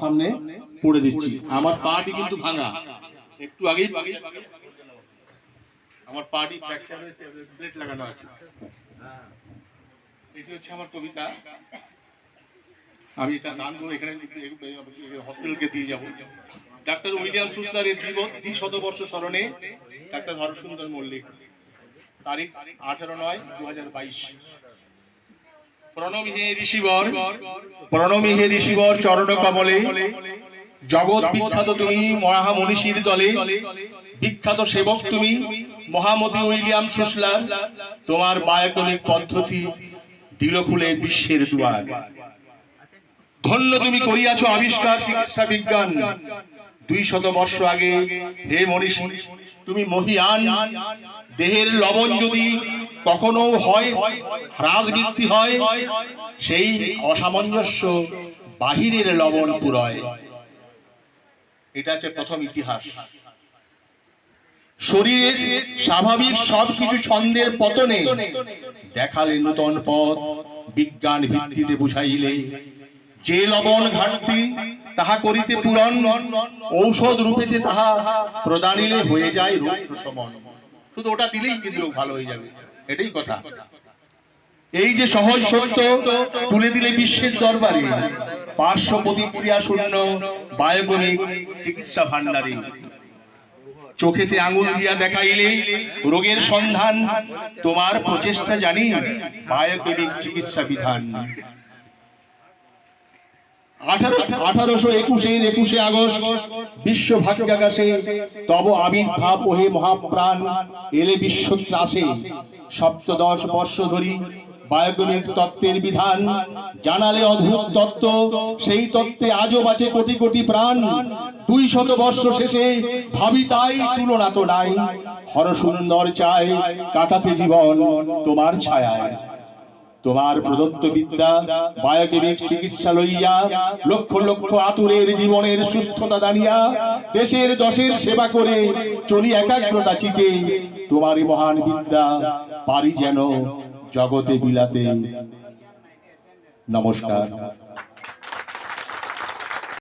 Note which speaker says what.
Speaker 1: সামনে পড়ে দিচ্ছি। আমার পাটি কিন্তু ভাঙা, একটু আগেই আমার পাটি ফ্র্যাকচার হয়েছে, প্লেট লাগানো আছে। এটি হচ্ছে আমার কবিতা। আমি এটা গান করে এখানে হসপিটালকে দিয়ে যাব। ডাক্তার উইলিয়াম সুসলারের দ্বিশতবর্ষ স্মরণে ডাক্তার হরসুন্দর মল্লিক, তারিখ 18/9/2022। প্রণমী হে ঋষিবর, প্রণমী হে ঋষিবর চরণ কমলে, জগৎ বিখ্যাত তুমি মহামনীষীর দলে, বিখ্যাত সেবক তুমি মহামতি উইলিয়াম সুসলার। তোমার বায়োকেমিক পদ্ধতি দিল খুলে বিশ্বের দুয়ার। ধন্য তুমি করিয়াছ আবিষ্কার চিকিৎসা বিজ্ঞান 200 বর্ষ আগে। হে মনীষী তুমি মহিয়ান। দেহের লবণ যদি কখনো হয় হ্রাস বৃদ্ধি হয়, সেই অসামঞ্জস্য বাহিরের লবণ পুরয়। এটা হচ্ছে প্রথম ইতিহাস। শরীরের স্বাভাবিক সবকিছু ছন্দের পতনে দেখালে নূতন পথ, বিজ্ঞান ভিত্তিতে বুঝাইলে। যে লবণ ঘাটতি তাহা করিতে পূরণ, ঔষধ রূপেতে তাহা প্রদানিলে হয়ে যায় রোগ প্রশমন। শুধু ওটা দিলেই কিন্তু রোগ ভালো হয়ে যাবে, এটাই কথা। এই যে সহজ সত্য তুলে দিলে বিশ্বের দরবারে, পার্শ্ব প্রতিক্রিয়া শূন্য বায়োকেমিক চিকিৎসা ভান্ডারে। চোখেতে আঙুল দিয়া দেখাইলে রোগের সন্ধান, তোমার প্রচেষ্টা জানি বায়োকেমিক চিকিৎসা বিধান। 1821 আগস্ট বিশ্ব ভাগ্যাকাশে তব আবির্ভাব ওহে মহাপ্রাণ, এলে বিশ্ব ত্রাসে। 17 বর্ষ ধরি বায়োকেমিক তত্ত্বের বিধান, জানালে অদ্ভুত তত্ত্ব, সেই তত্ত্বে আজও বাঁচে কোটি কোটি প্রাণ। 200 বর্ষ শেষে ভাবি তাই তুলনা তো নাই, হরসুন্দর চায় কাটাতে জীবন তোমার ছায়ায়। তোমার প্রদত্ত বিদ্যা বায়োকেমিক চিকিৎসা লইয়া, লক্ষ লক্ষ আতুরের জীবনের সুস্থতা দানিয়া, দেশের দশের সেবা করে চলি একাগ্রতা চিতে। তোমারই মহান বিদ্যা পারি যেন জগতে বিলাতে। নমস্কার।